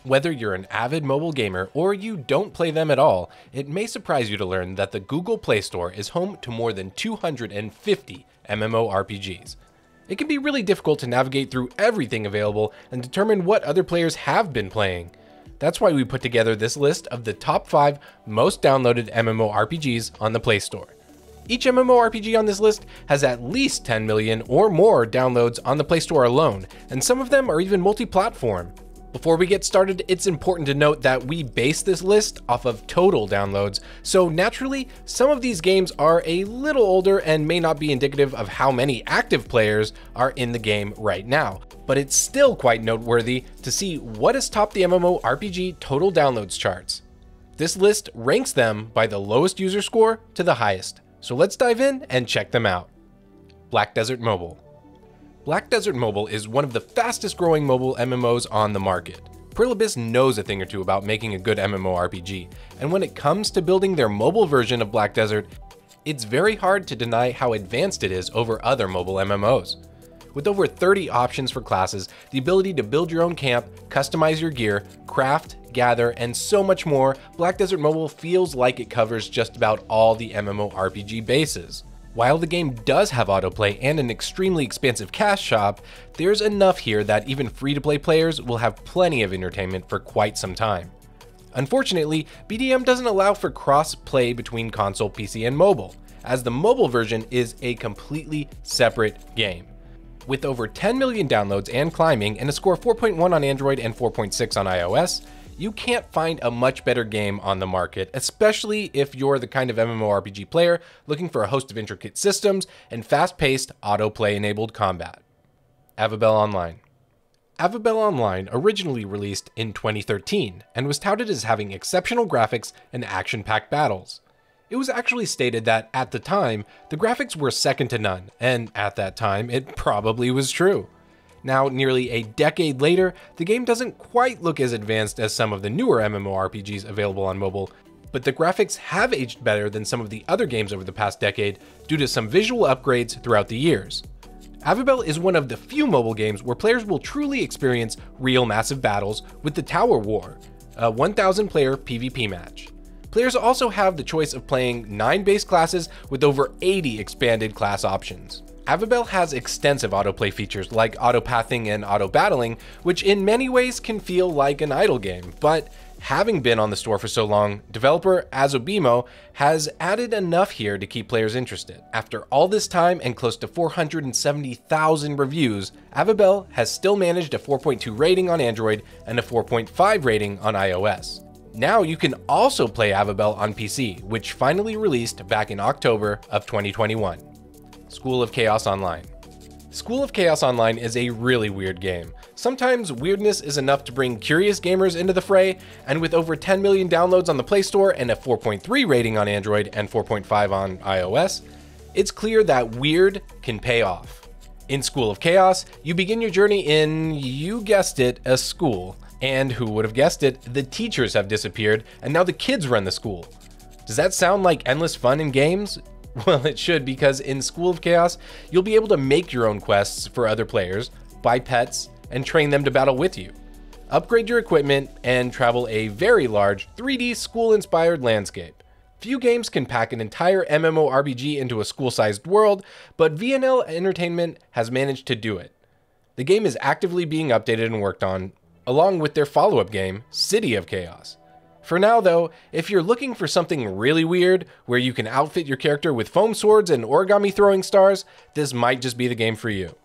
Whether you're an avid mobile gamer or you don't play them at all, it may surprise you to learn that the Google Play Store is home to more than 250 MMORPGs. It can be really difficult to navigate through everything available and determine what other players have been playing. That's why we put together this list of the top 5 most downloaded MMORPGs on the Play Store. Each MMORPG on this list has at least 10 million or more downloads on the Play Store alone, and some of them are even multi-platform. Before we get started, it's important to note that we base this list off of total downloads, so naturally, some of these games are a little older and may not be indicative of how many active players are in the game right now, but it's still quite noteworthy to see what has topped the MMORPG total downloads charts. This list ranks them by the lowest user score to the highest, so let's dive in and check them out. Black Desert Mobile. Black Desert Mobile is one of the fastest growing mobile MMOs on the market. Prilibus knows a thing or two about making a good MMORPG, and when it comes to building their mobile version of Black Desert, it's very hard to deny how advanced it is over other mobile MMOs. With over 30 options for classes, the ability to build your own camp, customize your gear, craft, gather, and so much more, Black Desert Mobile feels like it covers just about all the MMORPG bases. While the game does have autoplay and an extremely expansive cash shop, there's enough here that even free-to-play players will have plenty of entertainment for quite some time. Unfortunately, BDM doesn't allow for cross-play between console, PC, and mobile, as the mobile version is a completely separate game. With over 10 million downloads and climbing, and a score of 4.1 on Android and 4.6 on iOS, you can't find a much better game on the market, especially if you're the kind of MMORPG player looking for a host of intricate systems and fast-paced, autoplay-enabled combat. Avabel Online. Avabel Online originally released in 2013 and was touted as having exceptional graphics and action-packed battles. It was actually stated that, at the time, the graphics were second to none, and at that time, it probably was true. Now, nearly a decade later, the game doesn't quite look as advanced as some of the newer MMORPGs available on mobile, but the graphics have aged better than some of the other games over the past decade due to some visual upgrades throughout the years. Avabel is one of the few mobile games where players will truly experience real massive battles with the Tower War, a 1,000 player PvP match. Players also have the choice of playing 9 base classes with over 80 expanded class options. Avabel has extensive autoplay features like autopathing and auto-battling, which in many ways can feel like an idle game, but having been on the store for so long, developer Avabel has added enough here to keep players interested. After all this time and close to 470,000 reviews, Avabel has still managed a 4.2 rating on Android and a 4.5 rating on iOS. Now you can also play Avabel on PC, which finally released back in October of 2021. School of Chaos Online. School of Chaos Online is a really weird game. Sometimes weirdness is enough to bring curious gamers into the fray, and with over 10 million downloads on the Play Store and a 4.3 rating on Android and 4.5 on iOS, it's clear that weird can pay off. In School of Chaos, you begin your journey in, you guessed it, a school. And who would have guessed it, the teachers have disappeared, and now the kids run the school. Does that sound like endless fun in games? Well, it should, because in School of Chaos, you'll be able to make your own quests for other players, buy pets, and train them to battle with you. Upgrade your equipment, and travel a very large 3D school-inspired landscape. Few games can pack an entire MMORPG into a school-sized world, but VNL Entertainment has managed to do it. The game is actively being updated and worked on, along with their follow-up game, City of Chaos. For now though, if you're looking for something really weird, where you can outfit your character with foam swords and origami throwing stars, this might just be the game for you.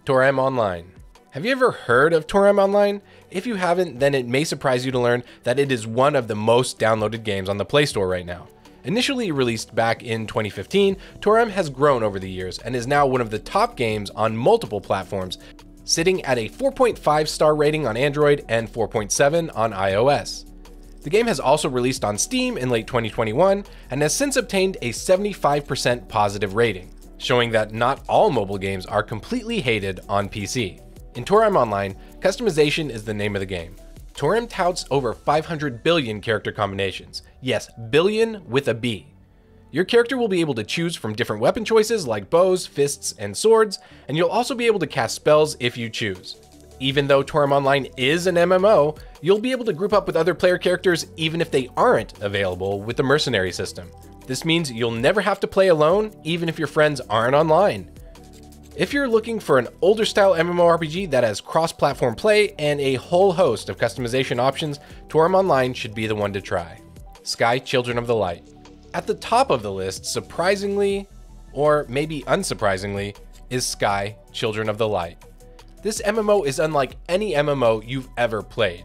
Toram Online. Have you ever heard of Toram Online? If you haven't, then it may surprise you to learn that it is one of the most downloaded games on the Play Store right now. Initially released back in 2015, Toram has grown over the years and is now one of the top games on multiple platforms, sitting at a 4.5 star rating on Android and 4.7 on iOS. The game has also released on Steam in late 2021 and has since obtained a 75% positive rating, showing that not all mobile games are completely hated on PC. In Toram Online, customization is the name of the game. Toram touts over 500 billion character combinations. Yes, billion with a B. Your character will be able to choose from different weapon choices like bows, fists, and swords, and you'll also be able to cast spells if you choose. Even though Toram Online is an MMO, you'll be able to group up with other player characters even if they aren't available with the mercenary system. This means you'll never have to play alone, even if your friends aren't online. If you're looking for an older style MMORPG that has cross-platform play and a whole host of customization options, Toram Online should be the one to try. Sky Children of the Light. At the top of the list, surprisingly, or maybe unsurprisingly, is Sky Children of the Light. This MMO is unlike any MMO you've ever played.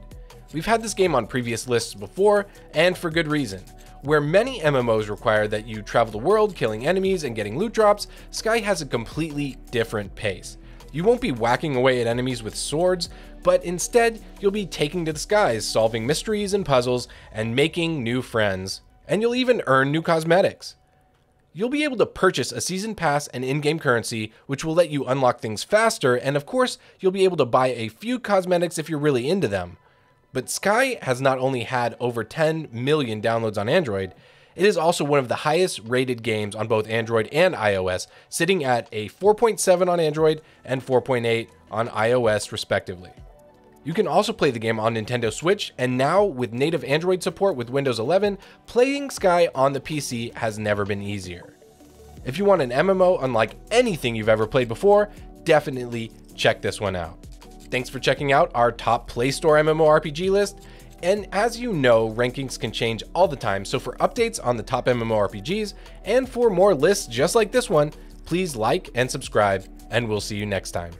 We've had this game on previous lists before, and for good reason. Where many MMOs require that you travel the world killing enemies and getting loot drops, Sky has a completely different pace. You won't be whacking away at enemies with swords, but instead you'll be taking to the skies, solving mysteries and puzzles, and making new friends. And you'll even earn new cosmetics. You'll be able to purchase a season pass and in-game currency, which will let you unlock things faster, and of course, you'll be able to buy a few cosmetics if you're really into them. But Sky has not only had over 10 million downloads on Android, it is also one of the highest rated games on both Android and iOS, sitting at a 4.7 on Android and 4.8 on iOS respectively. You can also play the game on Nintendo Switch, and now with native Android support with Windows 11, playing Sky on the PC has never been easier. If you want an MMO unlike anything you've ever played before, definitely check this one out. Thanks for checking out our top Play Store MMORPG list, and as you know, rankings can change all the time, so for updates on the top MMORPGs, and for more lists just like this one, please like and subscribe, and we'll see you next time.